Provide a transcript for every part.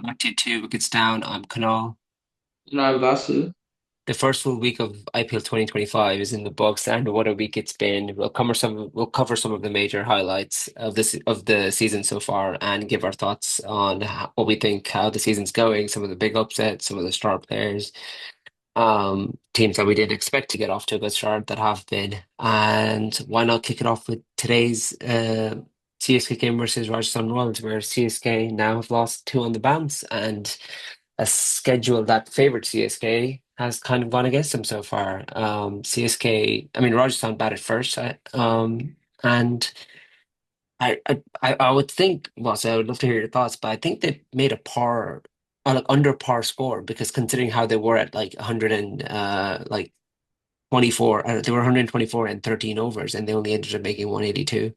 back to Two Wickets Down. I'm Kunal. And I'm Vasu. The first full week of IPL 2025 is in the books, and what a week it's been. We'll cover some of the major highlights of the season so far, and give our thoughts on what we think, how the season's going, some of the big upsets, some of the star players, teams that we didn't expect to get off to a good start that have been. And why not kick it off with today's CSK game versus Rajasthan Royals, where CSK now have lost two on the bounce, and a schedule that favored CSK has kind of gone against them so far. CSK, I mean, Rajasthan batted first, and I would think, well, so I would love to hear your thoughts, but I think they made a par, like under par score, because considering how they were at like 100 and like 24, they were 124 and 13 overs, and they only ended up making 182.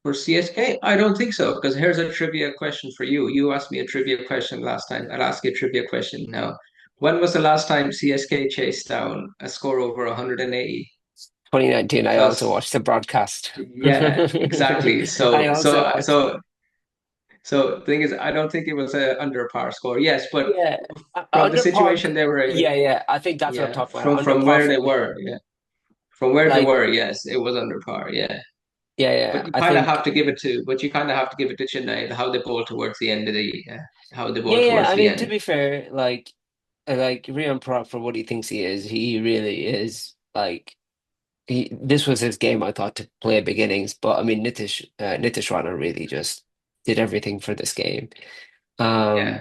For CSK, I don't think so, because here's a trivia question for you. You asked me a trivia question last time. I'll ask you a trivia question now. When was the last time CSK chased down a score over 180? 2019, I also Because watched the broadcast. yeah, exactly. I So also so watched. so so the thing is, I don't think it was a under par score. Yes, but Yeah, from the under par. situation they were in, Yeah, yeah. I think that's what I'm yeah, talking about. Under from par where they for me. were, yeah, from where they Like, were, yes, it was under par, yeah. yeah, yeah. But you I kind of have think, to give it to, but you kind of have to give it to Chennai, how they bowl towards the end of the, how they yeah, bowl yeah. towards I the mean, to end. be fair, like Rian Prot for what he thinks he is, he really is. Like, this was his game, I thought, to play beginnings. But I mean, Nitish Rana really just did everything for this game. Yeah. Um,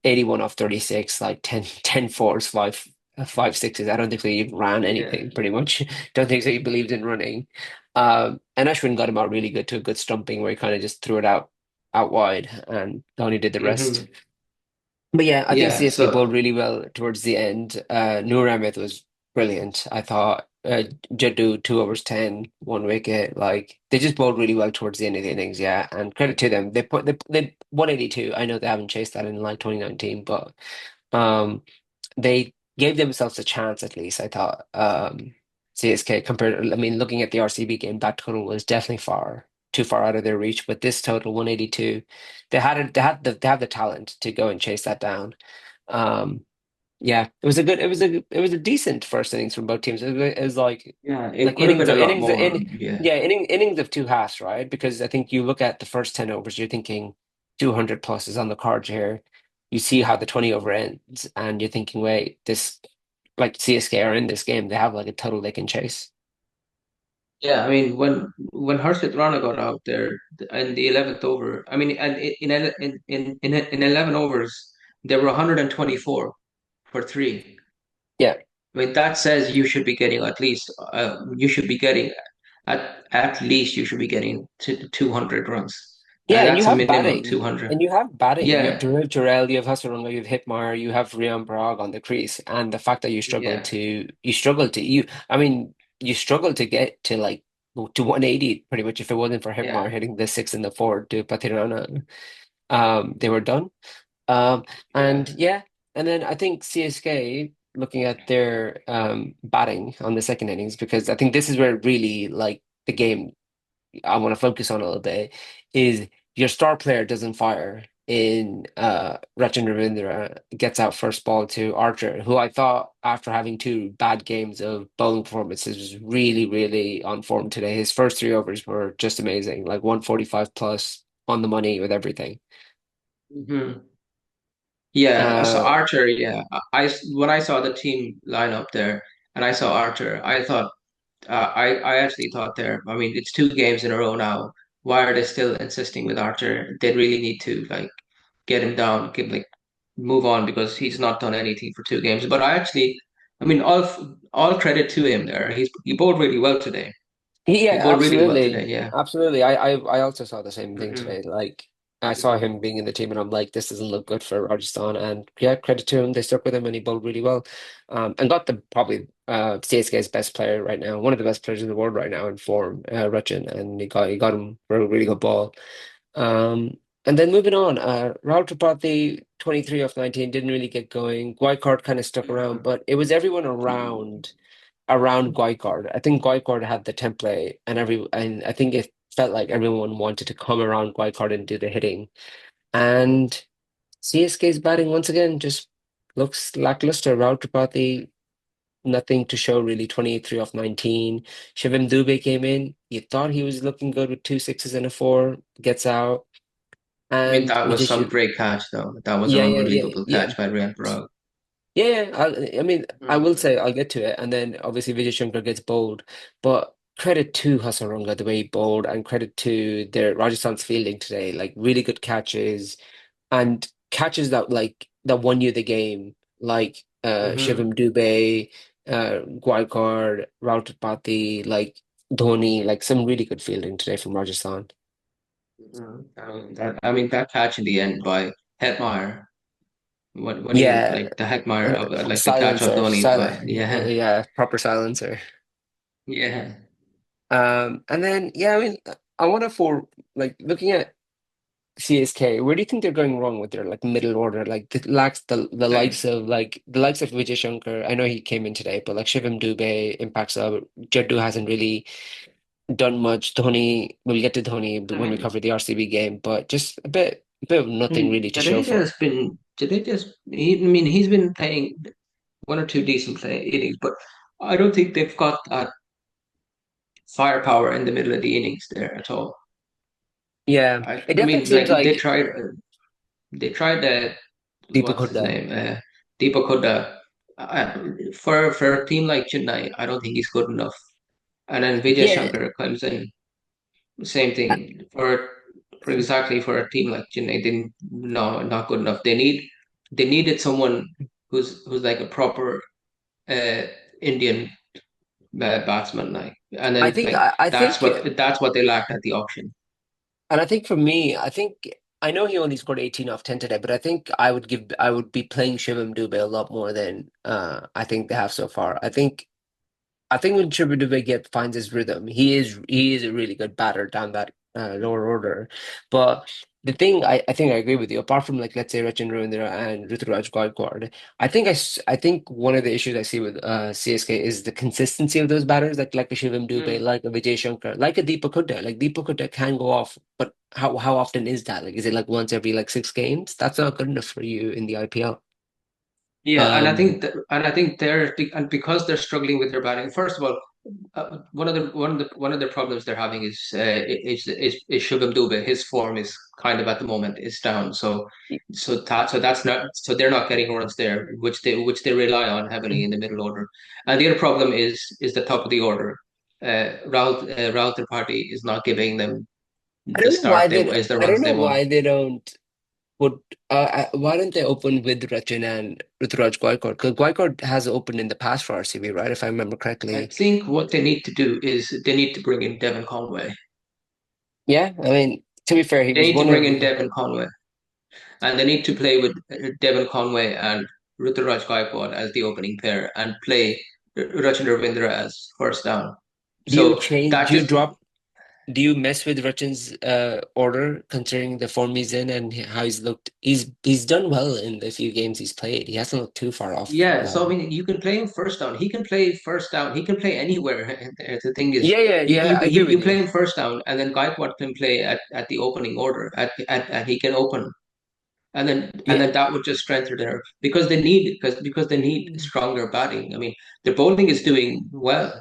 81 off 36, like 10 fours, five sixes. I don't think they even ran Yeah. anything, pretty much. Don't think he believed in running. And Ashwin got him out really good to a good stumping where he kind of just threw it out wide, and Dhoni did the rest. Hmm. But yeah, I think Yeah. CSK bowled So, really well towards the end. Noor Ahmed was brilliant. I thought Jaddu 2 overs 10, 1 wicket. Like they just bowled really well towards the end of the innings. Yeah, and credit to them. They 182. I know they haven't chased that in like 2019, but um, they gave themselves a chance at least. I thought CSK compared. I mean, looking at the RCB game, that total was definitely too far out of their reach. But this total 182, they have the talent to go and chase that down. Um, yeah, it was a decent first innings from both teams. It was yeah, it like could have been a lot innings more. in Yeah. yeah innings of two halves, right? Because I think you look at the first 10 overs, you're thinking 200 plus is on the cards here. You see how the 20 over ends, and you're thinking, wait, this like CSK are in this game. They have like a total they can chase. Yeah. I mean, when Harshit Rana got out there in the 11th over, I mean, and in 11 overs, there were 124 for three. Yeah, I mean, that says you should be getting at least, you should be getting at least you should be getting to 200 runs. yeah, and you That's a have minimum batting, 200. and you have batting. You have Yeah, Jarrell, you have Hasarunga, you have Hitmar, you have Rian Parag on the crease, and the fact that yeah, I mean, you struggle to get to like to 180 pretty much if it wasn't for yeah. Hitmar hitting the six and the four to Patirana. They were done. Um, and Yeah. yeah, and then I think CSK looking at their batting on the second innings because I think this is where really like the game I want to focus on a little bit is your star player doesn't fire in Rachin Ravindra gets out first ball to Archer, who I thought after having two bad games of bowling performances was really, really on form today. His first three overs were just amazing, like 145 plus on the money with everything. Hmm. Yeah. So Uh, Archer, yeah. When I saw the team lineup there and I saw Archer, I thought I actually thought there. I mean, it's two games in a row now. Why are they still insisting with Archer? They really need to like get him down, move on because he's not done anything for two games. But I mean, all credit to him there. He bowled really well today. He Yeah, bowled really well today. absolutely. Yeah. Absolutely. I also saw the same thing Hmm. today. Like I saw him being in the team and I'm like, this doesn't look good for Rajasthan. And yeah, credit to him. They stuck with him and he bowled really well. And got the probably CSK's best player right now, one of the best players in the world right now in form, Rachin, and he got him for a really good ball. And then moving on, Rahul Tripathi, 23 off 19, didn't really get going. Guaiacard kind of stuck around, but it was everyone around Guaiacard. I think Guaiacard had the template and I think it felt like everyone wanted to come around Guaiacard and do the hitting. And CSK's batting once again just looks lackluster. Raul Tripathi, nothing to show really. 23 off 19. Shivam Dube came in. You thought he was looking good with two sixes and a four. Gets out. I mean, And that was some Vijay, great catch, though. That was an yeah, yeah, yeah, unbelievable yeah. catch by Ryan Parag. Yeah, yeah. I mean, I will Mm. say I'll get to it, and then obviously Vijay Shankar gets bowled, but credit to Hasaranga the way he bowled, and credit to their Rajasthan's fielding today. Like really good catches and catches that that won you the game, like Hmm. Shivam Dube, Gaikwad, Rautapati, like Dhoni, like some really good fielding today from Rajasthan. I mean, that catch in the end by Hetmeyer, when he Yeah, like the Hetmeyer, like the catch of silencer, Dhoni's by, silent, yeah, yeah, proper silencer. yeah. And then yeah, I mean, I want to for like looking at CSK, where do you think they're going wrong with their like middle order? Like the lacks the likes Same. of the likes of Vijay Shankar. I know he came in today, but like Shivam Dube impacts up. Jaddu hasn't really done much. Dhoni, we'll get to Dhoni I when we mean, cover the RCB game, but just a bit of nothing really to show for. I mean, he's been playing one or two decent play innings, but I don't think they've got that firepower in the middle of the innings there at all. Yeah, it I definitely mean, seems like like they tried Deepak what's his Hooda. name, Deepak Hooda. For a team like Chennai, I don't think he's good enough. And then Vijay Yeah, Shankar comes in, same thing for exactly for a team like Chennai. They no, not good enough. They needed someone who's like a proper uh, Indian batsman, like, and I then think like I think that's what they lacked at the auction. And I think for me, I think I know he only scored 18 off 10 today, but I think I would be playing Shivam Dube a lot more than I think they have so far. I think when Chibuduke finds his rhythm, he is a really good batter down that lower order. But the thing I think I agree with you. Apart from like let's say Rachin Ravindra and Ruturaj Gaikwad, I think one of the issues I see with CSK is the consistency of those batters, like a Shivam Dube, Mm. like a Vijay Shankar, like a Deepak Hooda. Like Deepak Hooda can go off, but how often is that? Like is it like once every like six games? That's not good enough for you in the IPL. Yeah, Um, and I think and because they're struggling with their batting. First of all, one of the problems they're having is Shubham Dube. His form is kind of at the moment is down. So that's not so they're not getting runs there, which they rely on heavily in the middle order. And the other problem is the top of the order. Rahul Tripathi is not giving them the start they is the I don't runs know they want. why they don't. Would why don't they open with Rachin and Ruturaj Gaikwad? Because Gaikwad has opened in the past for RCB, right? If I remember I correctly. think what they need to do is they need to bring in Devon Conway. Yeah, I mean, to be fair, he They was need to one bring of in Devon Conway, and they need to play with Devon Conway and Ruturaj Gaikwad as the opening pair, and play Rachin Ravindra as first down. do you So change that just do you mess with Rachin's order considering the form he's in and how he's looked? He's done well in the few games he's played. He hasn't looked too far off. yeah. So I mean, you can play him first down. He can play first down. He can play anywhere. The thing is, Yeah, yeah, yeah, I agree with you play you. him first down, and then Gaikwad can play at the opening order. And he can open. And Yeah. then that would just strengthen their because they need stronger batting. I mean, their bowling is doing well.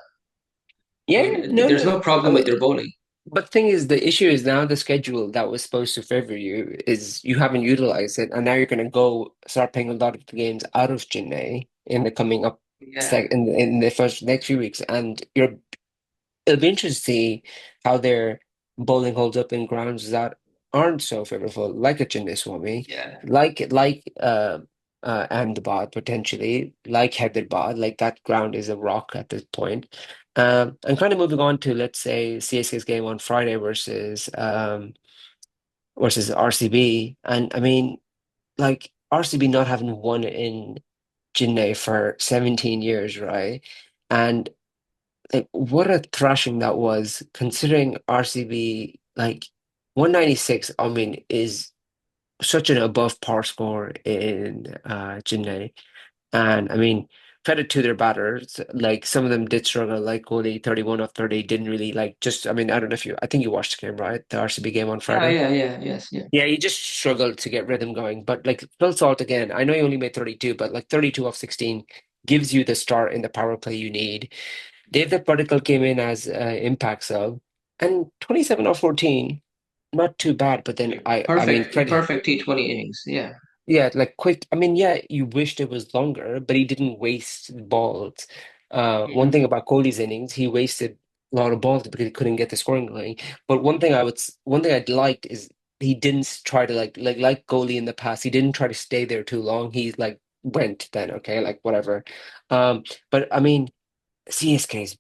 I Yeah, mean, no, there's no. no I problem with mean, their bowling. but thing is, the issue is now the schedule that was supposed to favor you is you haven't utilized it, and now you're going to go start playing a lot of the games out of Chennai in the coming up Yeah, in the first next few weeks, and it'll be interesting to see how their bowling holds up in grounds that aren't so favorable, like a Chennai Swami, yeah. like Ahmedabad potentially, like Hyderabad, like that ground is a rock at this point. And kind of moving on to let's say CSK's game on Friday versus RCB, and I mean like RCB not having won in Chennai for 17 years, right? And like what a thrashing that was, considering RCB like 196, I mean, is such an above par score in Chennai. And I mean, credit to their batters. Like some of them did struggle, like Kohli, 31 off 30, didn't really like just I mean, I don't know if you I think you watched the game, right? The RCB game on Yeah, Friday. yeah, yeah, yes, yeah. Yeah, he just struggled to get rhythm going. But like Phil Salt again, I know he only made 32, but like 32 off 16 gives you the start in the power play you need. David Particle came in as impact sub, and 27 off 14, not too bad. But then I mean, credit. Perfect T20 innings. Yeah. Yeah, like quick. I mean, yeah, you wished it was longer, but he didn't waste balls. One thing Hmm. about Kohli's innings, he wasted a lot of balls because he couldn't get the scoring going. But one thing I'd liked is he didn't try to like Kohli in the past. He didn't try to stay there too long. He like went then, okay, like whatever. But I mean, CSK's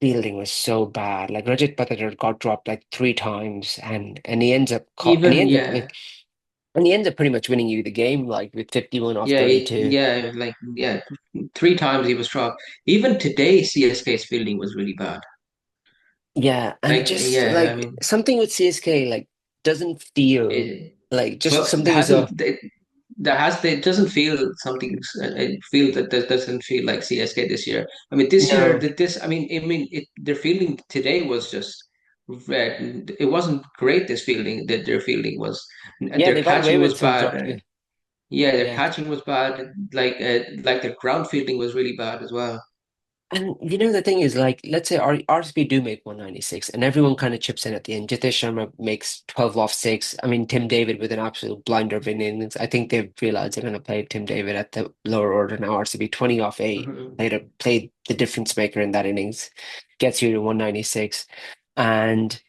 fielding was so bad. Like Rajat Patidar got dropped like three times, and he ends up caught, and he Even ends up yeah, like. And he ends up pretty much winning you the game, like with 51 off yeah, 32. yeah, like yeah, three times he was dropped. Even today, CSK's fielding was really bad. Yeah, and Like just yeah, I like mean, something with CSK like doesn't feel it, like just well, something is off. hasn't it, it doesn't feel something. It feel that doesn't feel like CSK this year. I mean, this year No. that this. I mean, their fielding today was just. It wasn't great. This fielding that their fielding was, Yeah, their they got away catching with was some bad. dropped. Yeah, their Yeah. catching was bad. Like their ground fielding was really bad as well. And you know the thing is like let's say RCB do make 196 and everyone kind of chips in at the end. Jitesh Sharma makes 12 off 6. I mean Tim David with an absolute blinder of innings. I think they've realized they're gonna play Tim David at the lower order now. RCB 20 off 8. Mhm. Played the difference maker in that innings. Gets you to 196. And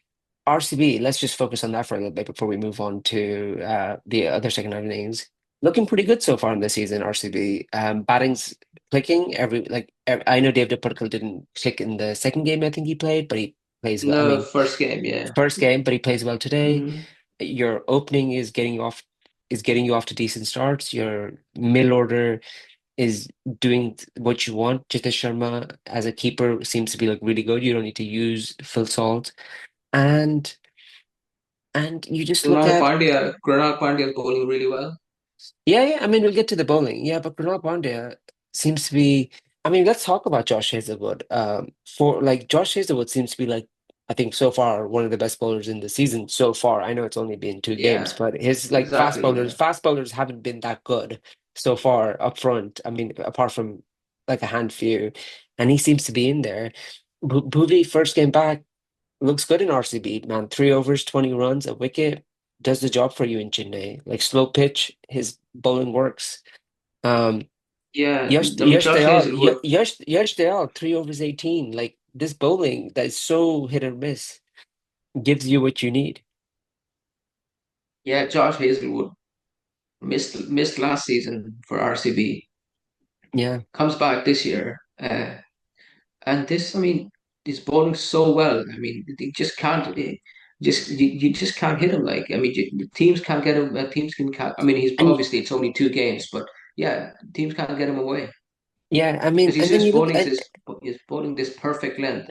RCB, let's just focus on that for a little bit before we move on to the other second half innings. Looking pretty good so far in the season, RCB. Batting's clicking I know David Purkell didn't click in the second game I think he played, but he plays well. I No, mean, first game, yeah. first game, but he plays well today. Hmm. Your opening is getting you off to decent starts. Your middle order is doing what you want. Jitesh Sharma as a keeper seems to be like really good. You don't need to use full salt. And you just look at Krunal Pandya is bowling really well. yeah, I mean we'll get to the bowling. Yeah, but Kunal Pandya seems to be I mean, let's talk about Josh Hazelwood. For like Josh Hazelwood seems to be like I think so far one of the best bowlers in the season so far. I know it's only been two games, Yeah, but his like exactly. Yeah. fast bowlers haven't been that good so far up front. I mean, apart from like a hand few, and he seems to be in there. Bhuvi first game back. Looks good in RCB, man. 3 overs, 20 runs, a wicket. Does the job for you in Chennai. Like slow pitch, his bowling works. Um, Yeah, I mean Josh Hazelwood. Yash Dayal, 3 overs, 18. Like this bowling that is so hit or miss gives you what you need. Yeah, Josh Hazelwood missed last season for RCB. Yeah. Comes back this year. And this, I mean, he's bowling so well. I mean, he just can't. You just can't hit him. Like I mean, teams can't get him. Teams can't. I mean, he's And obviously it's only two games, but yeah, teams can't get him away yeah, I mean, because and then you look at he's bowling this perfect length.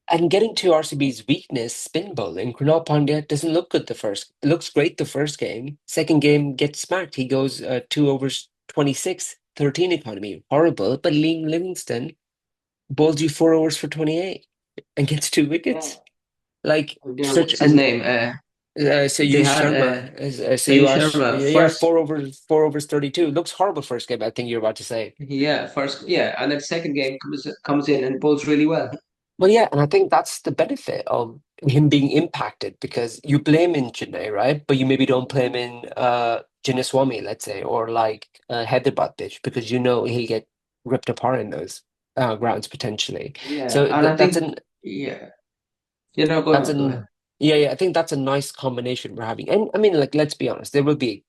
and getting to RCB's weakness, spin bowling, Kunal Pandya doesn't look good the first. Looks great the first game. Second game gets smacked. He goes 2 overs, 26, 13 economy. Horrible. But Liam Livingston bowls you 4 overs for 28 and gets two Yeah, wickets. Like such what's his and name? They Sayush had Sharma, Sayush Sayush, Sharma yeah, first. 4 overs, 32. Looks horrible first game. I think you're about to say. Yeah, first. Yeah, and then second game comes in and bowls really well. Well, yeah, and I think that's the benefit of him being impacted because you blame in Chennai, right? But you maybe don't blame in Jinnaswamy, let's say, or like Hyderabad pitch because you know he'll get ripped apart in those grounds potentially. Yeah, So and I that's think an yeah, you know, that's go ahead. an yeah, I think that's a nice combination we're having. And I mean, like, let's be honest, there will be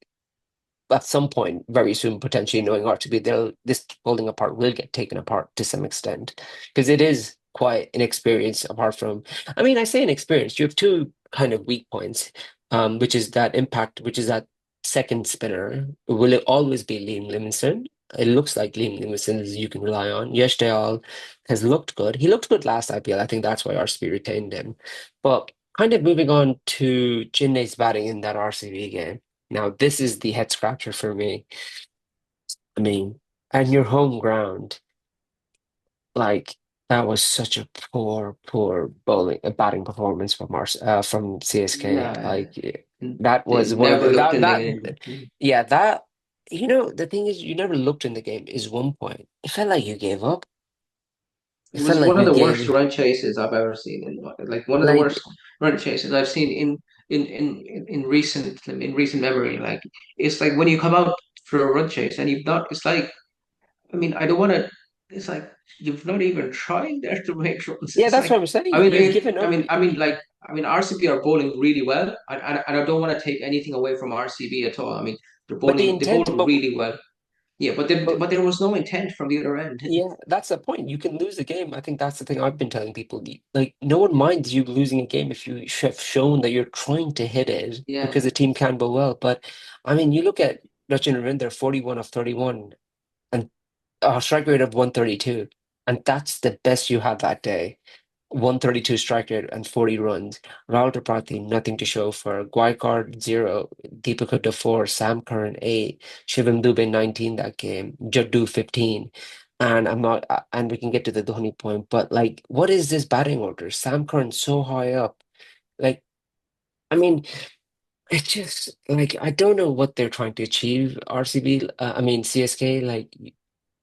at some point very soon, potentially knowing RTB, they'll this falling apart will get taken apart to some extent because it is quite inexperienced. Apart from, I mean, I say inexperienced. You have two kind of weak points, which is that impact, which is that second spinner. Will it always be Liam Livingstone? It looks like Liam Livingstone is you can rely on. Yash Dayal has looked good. He looked good last IPL. I think that's why RCB retained him. But kind of moving on to Chinnai's batting in that RCB game. Now, this is the head scratcher for me. I mean, and your home ground, like that was such a poor batting performance from from CSK. Yeah, Like that they was one of never the looked that in the that game. yeah that you know the thing is you never looked in the game is one point. It felt like you gave up. It It felt was like one of you the worst gave run chases I've ever seen like one of the like worst run chases I've seen in recent memory. Like it's like when you come out for a run chase and you've not. It's like I mean I don't want to. It's like you've not even tried there to make runs. yeah, It's that's like what I'm saying. I mean You've given up. RCB are bowling really well, and I don't want to take anything away from RCB at all. I mean But the they intent, bowl really well. Yeah, but but there was no intent from the other end. yeah, that's the point. You can lose a game. I think that's the thing I've been telling people. Like, no one minds you losing a game if you have shown that you're trying to hit it Yeah. because the team can bowl well. But I mean, you look at Rachin Ravindra, 41 of 31, and a strike rate of 132, and that's the best you had that day. 132 strike rate and 40 runs. Rahul Tripathi, nothing to show for. Gaikwad, 0. Deepak Hooda, 4. Sam Curran, 8. Shivam Dube, 19 that game. Jaddu, 15. And I'm not, and we can get to the Dhoni point, but like, what is this batting order? Sam Curran so high up. Like, I mean, it's just like, I don't know what they're trying to achieve, RCB, I mean, CSK. Like,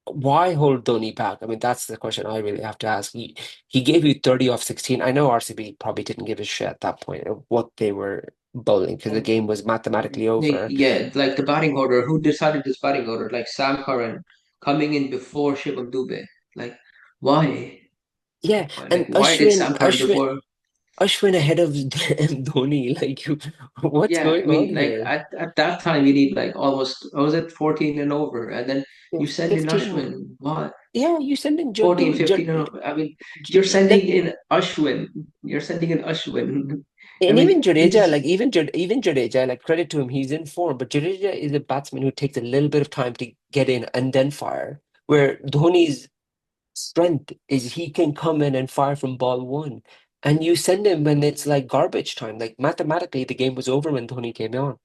why hold Dhoni back? I mean, that's the question I really have to ask. He gave you 30 off 16. I know RCB probably didn't give a shit at that point of what they were bowling because the game was mathematically over. Yeah, like the batting order. Who decided this batting order? Like Sam Curran coming in before Shivam Dube. Like, why? Yeah, and Like, why did Sam Curran before? Ashwin ahead of Dhoni. Like, what's Yeah, I going on mean, like here? at that time, you need like almost, what was it 14 and over? And then Yeah, you send in 15 more. Ashwin. What? Yeah, you send in 14, Jaddu, 15 and over. I mean, you're J- sending like, in Ashwin. You're sending in Ashwin. I and even mean, Jadeja, it's, like even Jadeja, like credit to him, he's in form. But Jadeja is a batsman who takes a little bit of time to get in and then fire. Where Dhoni's strength is he can come in and fire from ball one. And you send him when it's like garbage time. Like mathematically, the game was over when Dhoni came on.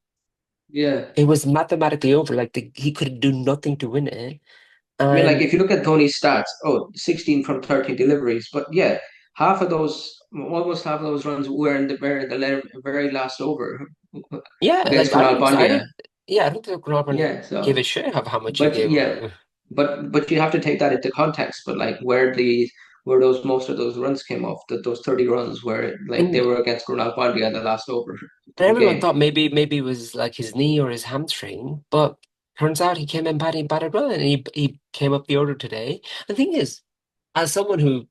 yeah. It was mathematically over. Like he could do nothing to win it. I mean, like And if you look at Tony's stats, 16 from 13 deliveries, but yeah, almost half of those runs were in the very last over yeah, against Kunal Pandya. I don't think Ronaldo Yeah, gave a so shit of how much you but gave yeah, him. but you have to take that into context. But like where those most of those runs came off, those 30 runs where like they And were against Kunal Pandya in the last over of the everyone game. thought maybe it was like his knee or his hamstring, but turns out he came in batted well, and he came up the order today. The thing is, as someone who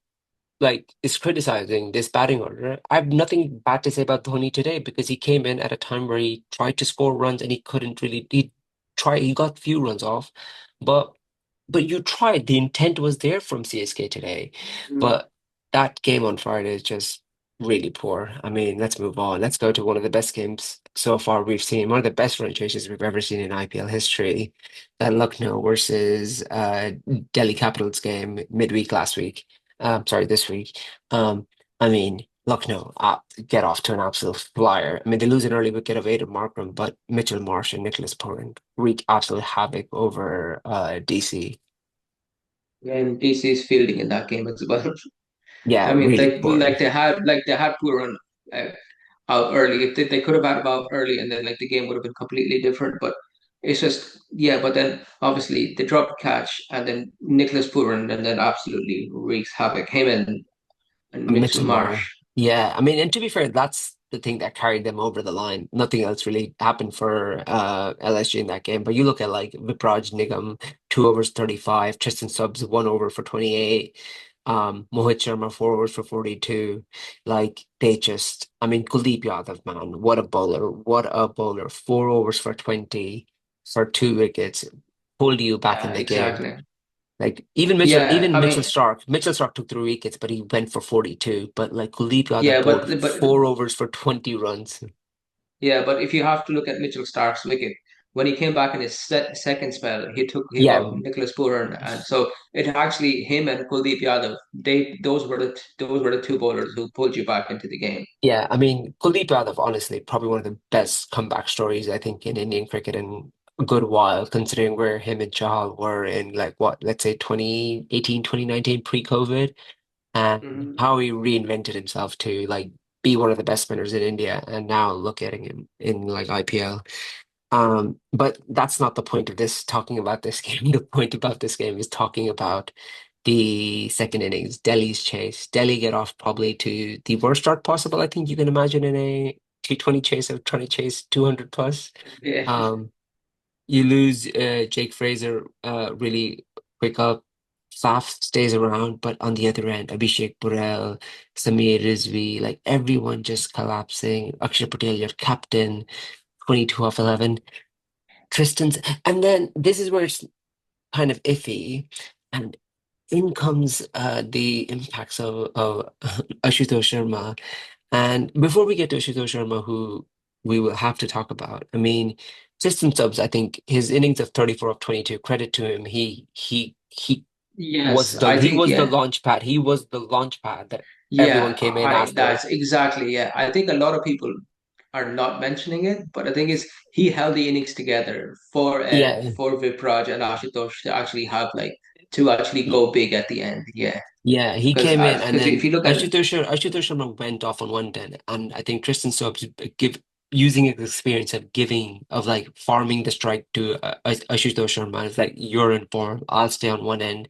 like is criticizing this batting order, I have nothing bad to say about Dhoni today because he came in at a time where he tried to score runs and he couldn't really. He got few runs off, but you tried. The intent was there from CSK today, Mm. but that game on Friday is just really poor. I mean, let's move on. Let's go to one of the best games so far we've seen, one of the best run chases we've ever seen in IPL history. Lucknow versus Delhi Capitals game midweek last week. Sorry, this week. Um, I mean, Lucknow get off to an absolute flyer. I mean, they lose an early wicket of Aidan Markram, but Mitchell Marsh and Nicholas Pooran wreak absolute havoc over DC. And DC's fielding in that game as well. I Yeah, mean, really poor. like they had Puran uh, out early. If they could have had him out early, and then like the game would have been completely different. But it's just yeah. But then obviously they dropped catch, and then Nicholas Puran, and then absolutely wreaks havoc. Him and Mitchell Mitchell Marsh. Moore. Yeah, I mean, and to be fair, that's the thing that carried them over the line. Nothing else really happened for LSG in that game. But you look at like Vipraj Nigam, 2 overs 35, Tristan Subs 1 over for 28, Mohit Sharma 4 overs for 42. Like they just, I mean, Kuldeep Yadav, man, what a bowler, what a bowler. 4 overs for 20 for 2 wickets, pulled you back in Yeah, the game. exactly. Like Yeah, Even I mean, Mitchell Stark took 3 wickets, but he went for 42. But like Kuldeep Yadav yeah, bowled but 4 overs for 20 runs. yeah, but if you have to look at Mitchell Stark's wicket, when he came back in his second spell, he Yeah, got Nicholas Pooran, and so it actually him and Kuldeep Yadav. Those were the two bowlers who pulled you back into the game. yeah. I mean, Kuldeep Yadav, honestly, probably one of the best comeback stories I think in Indian cricket, and a good while, considering where him and Chahal were in like what, let's say 2018, 2019 pre-COVID, and Mhm. how he reinvented himself to like be one of the best spinners in India. And now look at him in like IPL. But that's not the point of this talking about this game. The point about this game is talking about the second innings, Delhi's chase. Delhi get off probably to the worst start possible, I think you can imagine in a T20 chase of trying to chase 200 plus. Yeah. Um, you lose Jake Fraser really quick up. Faf stays around, but on the other end, Abhishek Burrell, Samir Rizvi, like everyone just collapsing. Akshay Patel, your captain, 22 off 11. Tristan's, and then this is where it's kind of iffy. And in comes the impacts of Ashutosh Sharma. And before we get to Ashutosh Sharma, who we will have to talk about, I mean, Tristan Stubbs, I think his innings of 34 of 22, credit to him. Yes, I He think was the yeah. launch pad. He was the launch pad that everyone Yeah, came in I after. that's exactly yeah. I think a lot of people are not mentioning it, but the thing is, he held the innings together Yeah. for Vipraj and Ashutosh to actually have like to actually go big at the end. Yeah, Yeah, he came in, and because if then you look at Ashutosh Sharma went off on one then, and I think Tristan Stubbs give using his experience of giving of like farming the strike to Ashutosh Sharma. It's like you're in form, I'll stay on one end,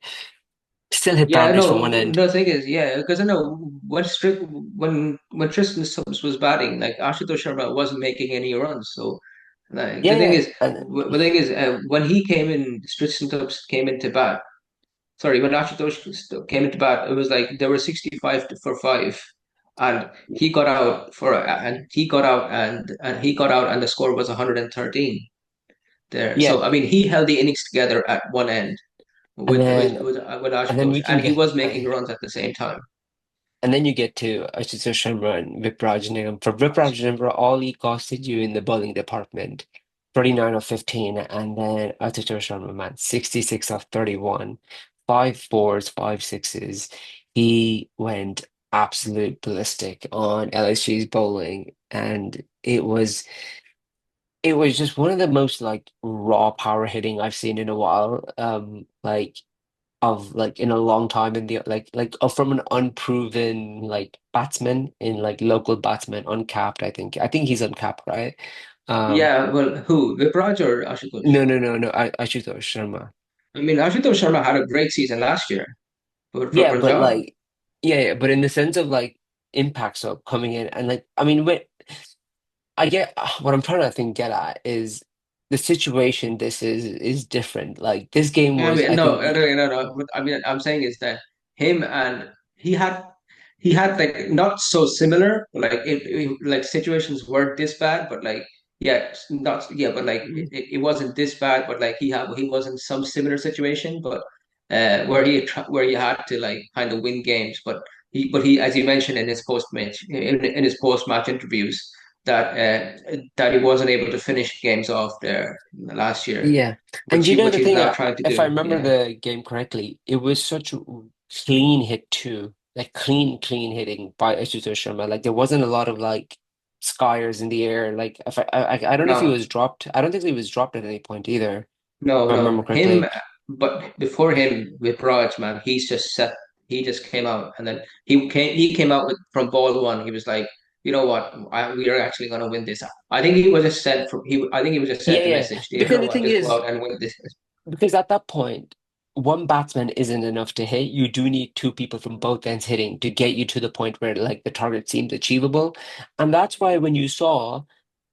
still hit yeah, boundaries from one no, end. the thing is, yeah, because I know when Tristan Stubbs was batting, like Ashutosh Sharma wasn't making any runs. So like Yeah, the thing yeah, is, the thing is, when he came in, Tristan Stubbs came into bat. Sorry, when Ashutosh came into bat, it was like there were 65 for five, and he got out and he got out and the score was 113 there. yeah, So I mean, he held the innings together at one end and then with and then Ashutosh, we can and he get. was making runs at the same time. And then you get to Ashutosh Sharma and Vipraj Nigam. For Vipraj Nigam, all he costed you in the bowling department, 39 of 15, and then Ashutosh Sharma, man, 66 of 31, five fours, five sixes. He went absolute ballistic on LSG's bowling, and it was just one of the most like raw power hitting I've seen in a while. Like of like in a long time in the from an unproven like batsman in like local batsman uncapped. I think he's uncapped, right? Um, Yeah, well, who Vipraj or Ashutosh? no, Ashutosh Sharma. I mean, Ashutosh Sharma had a great season last year for Yeah, but Punjab. like but in the sense of like impacts of coming in and like I mean when I get what I'm trying to think get at is the situation this is different. Like this game I was mean, I no, think no, no, no. What I mean, I'm saying is that him and he had like not so similar, like like situations weren't this bad, but like yeah, not yeah, but like it wasn't this bad, but like he was in some similar situation, but where he had to like kind of win games, but he as you mentioned in his in his post match interviews that he wasn't able to finish games off there last year, yeah. And you know which the he's thing, now trying to if I do. remember Yeah. the game correctly, it was such a clean hit too. Like clean hitting by Ashutosh Sharma. Like there wasn't a lot of like skyers in the air. Like if I don't know if he No, was dropped. I don't think he was dropped at any point either, if no, I remember no. Him, correctly. but before him with Raj, man, he's just set. He just came out, and then he came out with from ball one. He was like, you know what, we are actually gonna win this. I think he was just sent from he. I think he was just Yeah, sent the yeah. message. You Because know the what, thing just go is, out and win this. because at that point, one batsman isn't enough to hit. You do need two people from both ends hitting to get you to the point where like the target seems achievable. And that's why when you saw,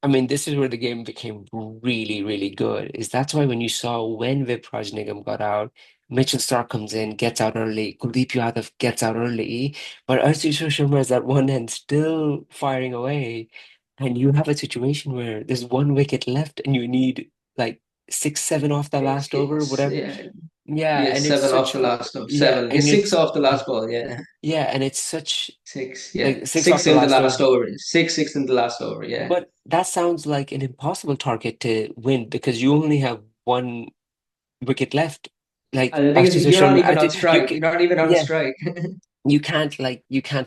I mean, this is where the game became really, really good. Is that's why when you saw when Vipraj Nigam got out, Mitchell Starc comes in, gets out early, Kuldeep Yadav gets out early, but Ashish Sharma is at one end still firing away. And you have a situation where there's one wicket left and you need like 6, 7 off the last over, whatever. Yeah, Yeah, yeah, and it's seven off such the last no, yeah, seven. Yeah, and six it's off the last ball. Yeah, yeah, and it's such six. Yeah, like six off six the in the last last over. over. Six in the last over. Yeah. But that sounds like an impossible target to win because you only have one wicket left. Like And the thing is, Ashish you're not Sharma, even on you strike. You're not even on yeah, strike. you can't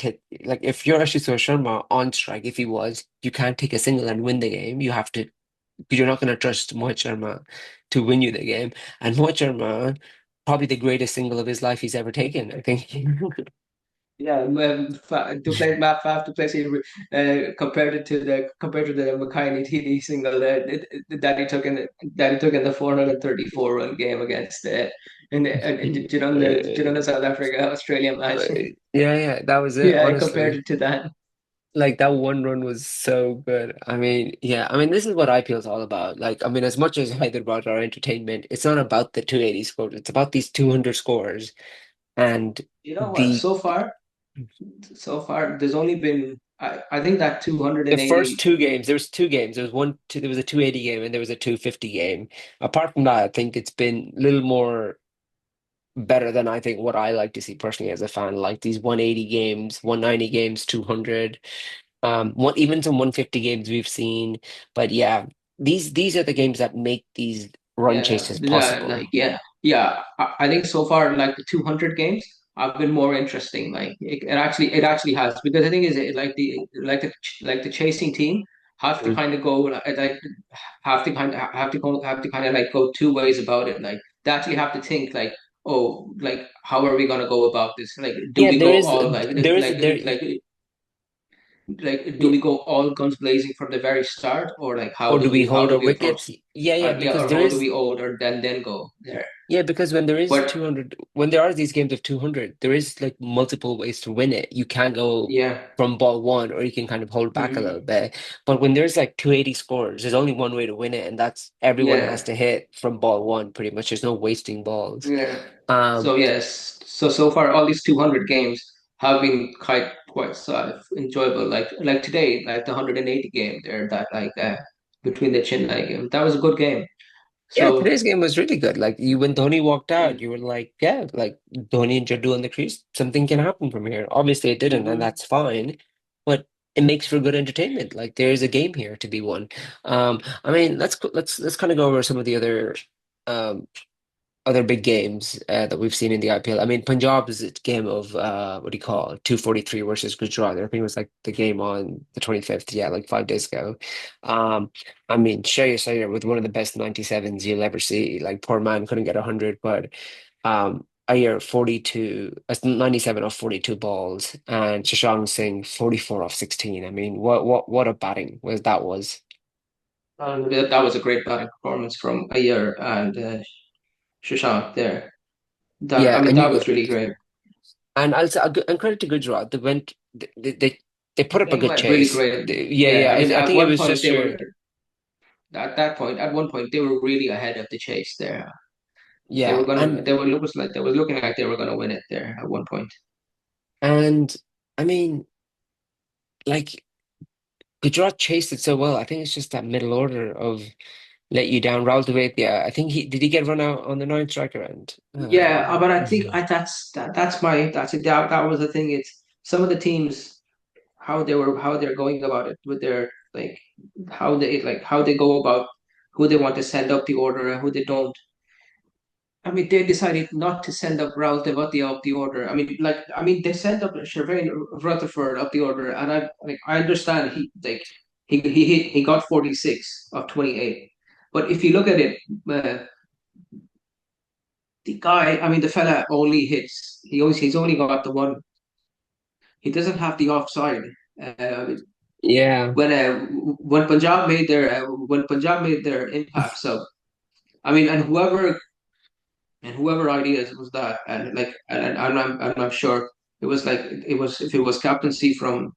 hit if you're Ashish Sharma on strike, if he was, you can't take a single and win the game. You have to. because you're not going to trust Mohit Sharma to win you the game. And Mohit Sharma, probably the greatest single of his life he's ever taken, I think. Yeah, to play map five to play compared to the Makai TD single that he took in the 434 run game against did you know the South Africa Australia match? Yeah, that was it, Yeah, I compared honestly. it to that. Like that one run was so good. I mean, yeah, I mean, this is what IPL is all about. Like, I mean, as much as Hyderabad are entertainment, it's not about the 280 scores. It's about these 200 scores and You know what? the So far, there's only been I think that the first 280. two games. There was two games. There was a 280 game and there was a 250 game. Apart from that, I think it's been a little more better than I think what I like to see personally as a fan. Like these 180 games, 190 games, 200. What even some 150 games we've seen, but yeah, these are the games that make these run chases possible. I think so far like the 200 games have been more interesting. Like it actually has because the thing is like the chasing team have to Mm. kind of go like have to kind of like go two ways about it. Like they actually have to think like, oh, like how are we gonna go about this? Like do Yeah, we there go is all like there is like there like do yeah, we go all guns blazing from the very start, or like how or do do we we how hold do our we approach wickets? Yeah, yeah, because or there how do is we order then go there? yeah, because when there is But 200, when there are these games of 200, there is like multiple ways to win it. You can go yeah, from ball one or you can kind of hold back a little mhm, bit. But when there's like 280 scores, there's only one way to win it, and that's everyone has yeah, to hit from ball one pretty much. There's no wasting balls. yeah. Um, So yes, so far all these 200 games have been quite sort of enjoyable. Like today, like the 180 game there that between the Chennai game, that was a good game. Yeah, So today's game was really good. Like you, when Dhoni walked out, mm, you were like, yeah, like Dhoni and Jaddu on the crease, something can happen from here. Obviously, it didn't, and mhm. that's fine. But it makes for good entertainment. Like there is a game here to be won. I mean, let's kind of go over some of the um other big games that we've seen in the IPL. I mean, Punjab's game of what do you call it? 243 versus Gujarat. I think it was like the game on the 25th, yeah, like 5 days ago. Um, I mean, Shreyas Iyer with one of the best 97s you'll ever see. Like poor man couldn't get 100, but Iyer 42, 97 off 42 balls, and Shashank Singh 44 off 16. I mean, what a batting was that was. And that was a great batting performance from Ayer and Shashank there. That Yeah, I mean and that you was really great. and I'll say and credit to Gujarat. They put up a They good went really chase. great. Yeah, Yeah, yeah. I mean I at think it one was point just they were your at one point they were really ahead of the chase there. yeah, They were looks like they was looking like they were gonna win it there at one point. and I mean, like Gujarat chased it so well. I think it's just that middle order of let you down. Rahul Dravid, yeah. I think he get run out on the ninth striker end. Yeah, but I think that was the thing. It's some of the teams how they're going about it with their like how they go about who they want to send up the order and who they don't. I mean, they decided not to send up Raul Tevatia up the order. They sent up Shervain Rutherford up the order, and I understand he got 46 of 28, but if you look at it, uh, the guy, I mean, the fella only hits. He's only got the one. He doesn't have the offside. Uh, Yeah, when Punjab made their impact sub, I mean, and whoever ideas was that, and I'm sure it was if it was captaincy from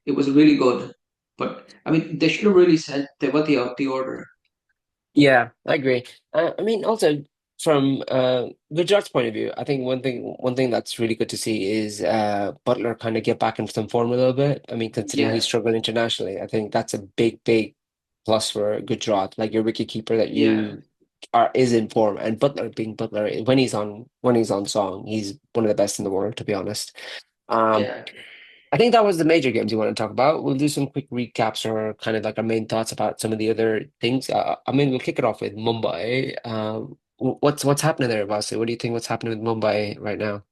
it was really good, but I mean they should have really sent Tewati out the order. yeah, I agree. I mean, also from Gujarat's point of view, I think one thing that's really good to see is Butler kind of get back into some form a little bit. I mean, considering he Yeah, struggled internationally, I think that's a big plus for Gujarat. Like your wicket keeper that yeah, you are is in form, and Butler being Butler when he's on song, he's one of the best in the world, to be honest. Um, yeah. I think that was the major games you want to talk about. We'll do some quick recaps or kind of like our main thoughts about some of the other things. I mean, we'll kick it off with Mumbai. What's happening there, Vasi? What do you think? What's happening with Mumbai right now?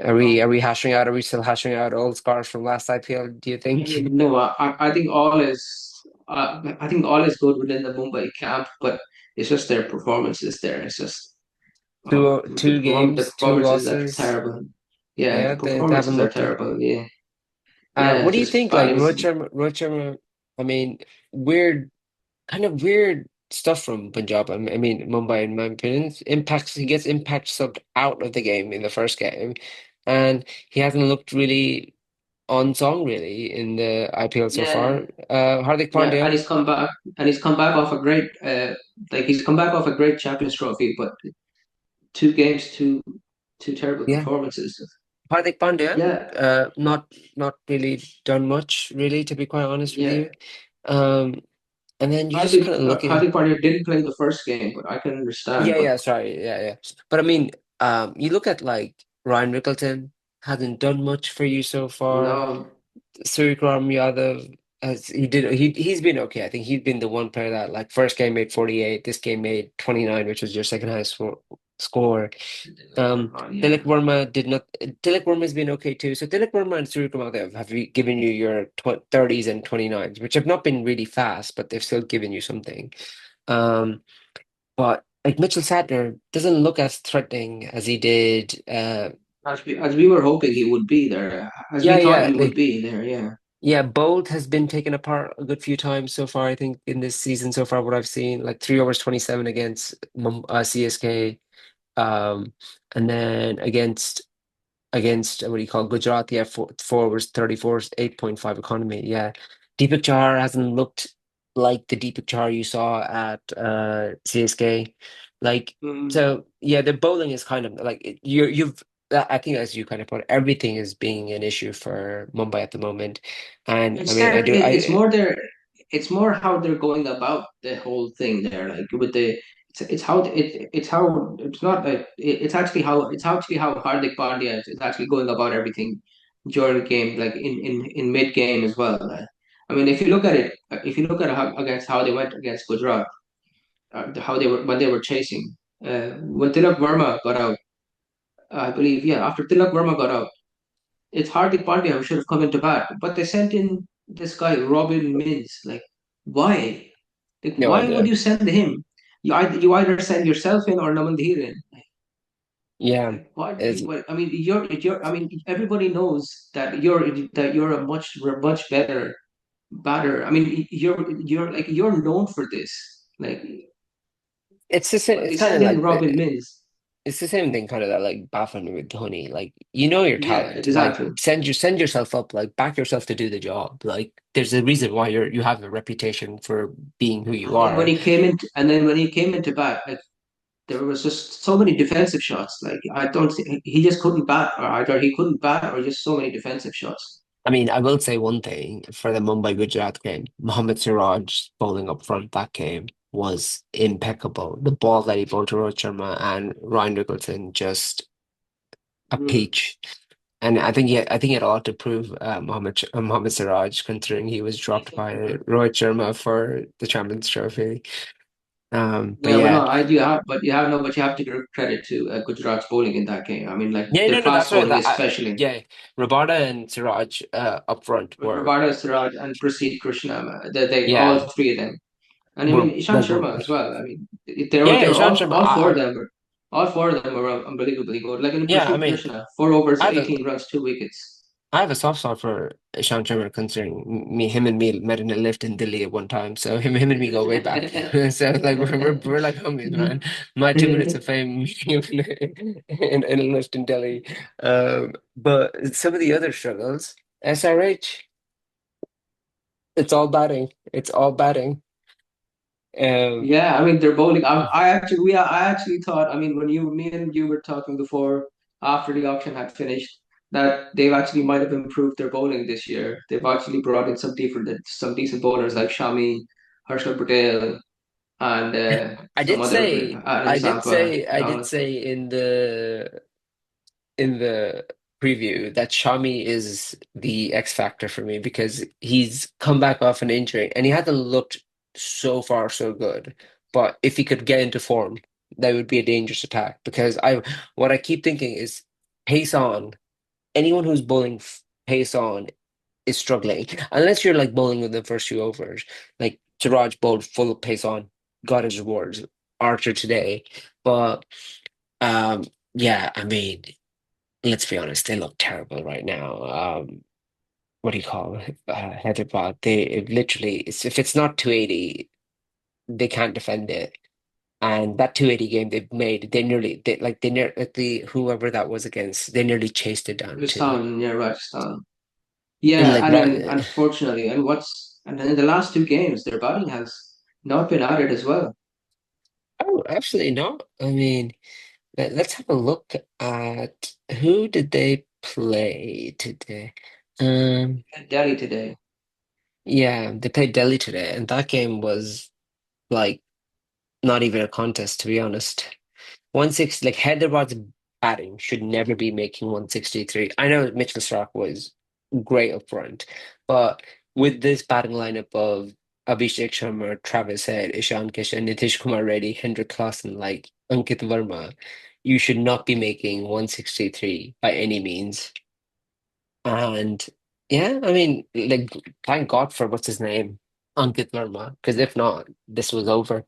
Are we hashing out? Are we still hashing out old scars from last IPL? Do you think? No, I think all is. I think all is good within the Mumbai camp, but it's just their performances there. It's just Two the games, two performances are losses. terrible. Yeah, Yeah, the they haven't performances are looked good. terrible. Yeah, yeah, What do you just think? Like batting. Rohit Sharma, I mean, weird, kind of weird stuff from Punjab. I mean, Mumbai, in my opinion, he gets impact subbed out of the game in the first game, and he hasn't looked really on song really in the IPL so far. Yeah, Hardik yeah, and Pandya, he's come back off a great he's come back off a great Champions Trophy, but two games, two terrible yeah, performances. Hardik Pandya, Yeah, not really done much really, to be quite honest with yeah. you. Um, and then you just kind of look at Hardik Pandya didn't play the first game, but I can understand. yeah, But yeah, sorry, yeah, yeah. But I mean, you look at like Ryan Rickleton hasn't done much for you so far. no, Surikram Yadav has he's been okay. I think he's been the one player that like first game made 48, this game made 29, which was your second highest score. yeah. Tilak Verma did not. Tilak Verma's been okay too. So Tilak Verma and Surikram Yadav have given you your 30s and 29s, which have not been really fast, but they've still given you something. Um, but like Mitchell Santner doesn't look as threatening as he did. As we were hoping he would be there, as Yeah, we thought yeah. he would be there. Yeah. Yeah, Bolt has been taken apart a good few times so far, I think, in this season so far, what I've seen. Like 3 overs 27 against CSK. Um, and then against what do you call Gujarat, yeah, 4 overs 34, 8.5 economy. Yeah. Deepak Chahar hasn't looked like the Deepak Chahar you saw at CSK. Like, Mm. so yeah, the bowling is kind of like you've I think as you kind of put, everything is being an issue for Mumbai at the moment. And I It's mean, there. It's I more there. It's more how they're going about the whole thing there. Like with the, it's how it's not like it's actually how Hardik Pandya is actually going about everything during the game, like in mid game as well. I mean, if you look at it, if you look at how, against how they went against Gujarat, how they were when they were chasing, when Tilak Verma got out, I believe, yeah, after Tilak Verma got out. It's Hardik Pandya who should have come into bat, but they sent in this guy Robin Mins. Like, why? Like, no why would idea. you send him? You either send yourself in or Namandir in. Yeah, Like, why? it's I mean, you're. I mean, everybody knows that you're a much better batter. I mean, you're known for this. Like, it's the same. but It's they kind of send in like Robin Mins. it's the same thing, kind of that like baffling with Dhoni. Like you know your Yeah, talent. Like exactly. send yourself up. Like back yourself to do the job. Like there's a reason why you have a reputation for being who you are. And then when he came into bat, like there was just so many defensive shots. Like I don't think he just couldn't bat, or either he couldn't bat, or just so many defensive shots. I mean, I will say one thing for the Mumbai Gujarat game. Mohammad Siraj bowling up front that game was impeccable. The ball that he bowled to Rohit Sharma and Ryan Rickleton, just a Mm. peach. And I think he had a lot to prove, Mohammad Siraj, considering he was dropped by Rohit Sharma for the Champions Trophy. But Yeah, but no, yeah, I do have, but you have no, but you have to give credit to Gujarat's bowling in that game. I mean, like yeah, their no, that's fast right. bowling, especially Yeah, Rabada and Siraj up front Rabada Siraj and Prasidh Krishna. They all yeah, three of them, and I mean were Ishan were Sharma good. as well. I mean, Yeah, they were Ishan Sharma. all four of them were all four of them were unbelievably good. Like in Yeah, I Prasidh mean, Krishna, 4 overs, I have a 18 runs, 2 wickets. I have a soft spot for Ishan Sharma, considering him and me met in a lift in Delhi at one time. So him and me go way back. So like we're like homies, man. My 2 minutes of fame in a lift in Delhi. But some of the other struggles, SRH, it's all batting. It's all batting. Um, Yeah, I mean they're bowling. I actually thought. I mean, when me and you were talking before, after the auction had finished, that they've actually might have improved their bowling this year. They've actually brought in some decent bowlers like Shami, Harshal Patel, and I some did other say, Adam Zampa. I did say in the preview that Shami is the X factor for me because he's come back off an injury and he hasn't looked so far so good. But if he could get into form, that would be a dangerous attack because I what I keep thinking is pace on. Anyone who's bowling pace on is struggling unless you're like bowling with the first few overs. Like Siraj bowled full pace on, got his rewards. Archer today, but yeah, I mean, let's be honest, they look terrible right now. What do you call it? Hyderabad. They it literally, if it's not 280, they can't defend it. And that 280 game they've made, they near like the whoever that was against, they nearly chased it down to Rajasthan, yeah, Rajasthan. in Yeah, like and then right. unfortunately, and then in the last two games, their batting has not been at it as well. Oh, absolutely not. I mean, let's have a look at who did they play today. Um, Delhi today. yeah, they played Delhi today, and that game was like not even a contest, to be honest. 160, like Hyderabad's batting should never be making 163. I know Mitchell Stark was great up front, but with this batting lineup of Abhishek Sharma, Travis Head, Ishan Kishan, Nitish Kumar Reddy, Hendrik Claassen, like Ankit Verma, you should not be making 163 by any means. And yeah, I mean, like, thank God for what's his name, Ankit Verma, because if not, this was over.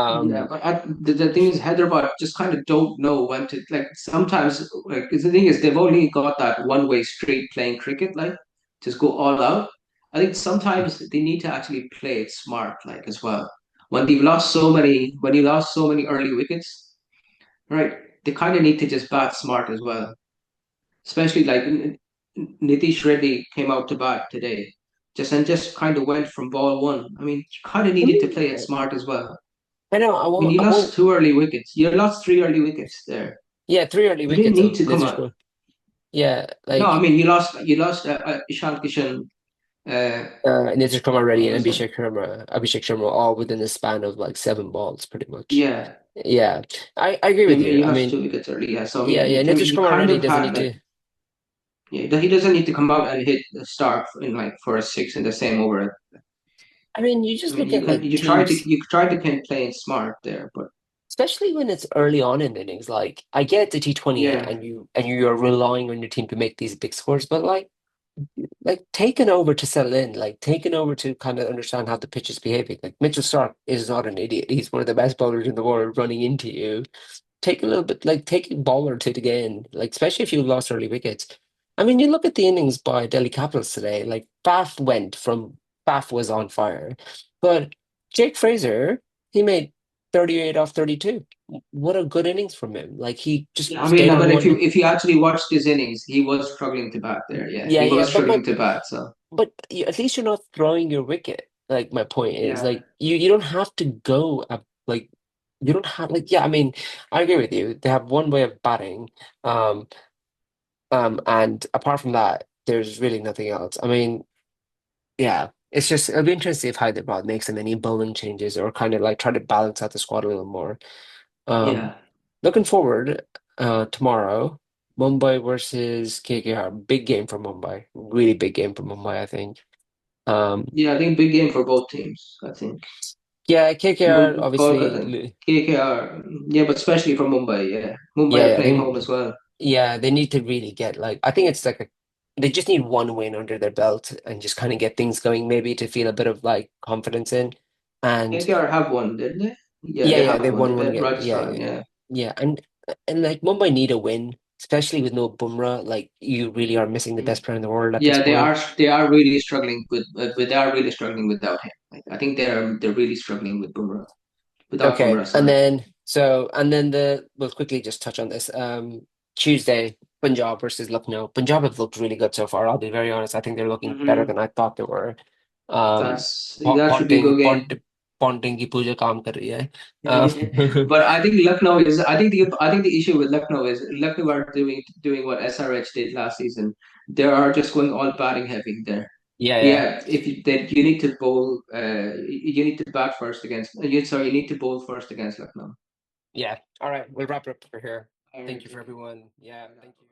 Yeah, Um, but the thing is, Hyderabad just kind of don't know when to like. Sometimes, like, 'cause the thing is, they've only got that one-way street playing cricket, like just go all out. I think sometimes they need to actually play it smart, like as well. When you lost so many early wickets, right? They kind of need to just bat smart as well. Especially like Nitish Reddy came out to bat today, just kind of went from ball one. I mean, you kind of I needed to mean, play it smart as well. I know I mean, you I lost won't. two early wickets. You lost three early wickets there. Yeah, three early You didn't wickets need of to come Nitish out. Kumar. Yeah, No, I like mean you lost Ishan Kishan. Uh, Nitish Kumar Reddy what and was it? Abhishek Sharma, all within the span of like 7 balls, pretty much. Yeah, Yeah, I agree with you. you I lost mean, two wickets early. Yeah, so yeah. I mean, Nitish you Kumar kind Reddy of doesn't had need like to. yeah, he doesn't need to come out and hit the start in like for a six in the same over. I mean, you I just mean, look at like teams, you tried to kind of play it smart there, but especially when it's early on in the innings. Like I get the T20 yeah, and you are relying on your team to make these big scores, but like taking over to settle in, like taking over to kind of understand how the pitch is behaving. Like Mitchell Stark is not an idiot. He's one of the best bowlers in the world running into you. Take a little bit, like take a ball or two to gain, like especially if you lost early wickets. I mean, you look at the innings by Delhi Capitals today, like Bath was on fire. But Jake Fraser, he made 38 off 32. What a good innings from him. Like he just yeah. I mean, stayed on but one. if you actually watched his innings, he was struggling to bat there. Yeah, Yeah, he yeah, was struggling to bat. So at least you're not throwing your wicket. Like my point is, yeah, like you don't have to go up like you don't have like yeah. I mean, I agree with you. They have one way of batting, um, and apart from that, there's really nothing else. I mean, yeah, it's just it'll be interesting if Hyderabad makes them any bowling changes or kind of like try to balance out the squad a little more. Um, yeah, looking forward, tomorrow, Mumbai versus KKR, big game for Mumbai, really big game for Mumbai, I think. Um, yeah. I think big game for both teams. I think. Yeah, KKR Kolkata, obviously. KKR, yeah, but especially for Mumbai, yeah. Mumbai are Yeah, playing home as well. they need to really get like I think it's like they just need one win under their belt and just kind of get things going, maybe to feel a bit of like confidence in. And KKR have one, didn't they? Yeah, yeah, they yeah, have they one. They won one bet game. Yeah, Rajasthan, yeah, yeah. yeah, and like Mumbai need a win, especially with no Bumrah. Like you really are missing the best Mm. player in the world at this Yeah, point. they are really struggling they are really struggling without him. Like, I think they're really struggling with Bumrah without Okay, Bumrah. Sorry. and then we'll quickly just touch on this. Tuesday, Punjab versus Lucknow. Punjab have looked really good so far. I'll be very honest. I think they're looking better Hmm. than I thought they were. Um, That should be a good game. Ponting की पूजा काम कर रही है. Um, But I think Lucknow is. I think the issue with Lucknow is Lucknow are doing what SRH did last season. They are just going all batting heavy there. yeah, yeah, Yeah, if you, that you need to bowl, you need to bat first against. You need to bowl first against Lucknow. yeah. All right, we'll wrap it up for here. All Thank right. you for everyone. Yeah, thank you.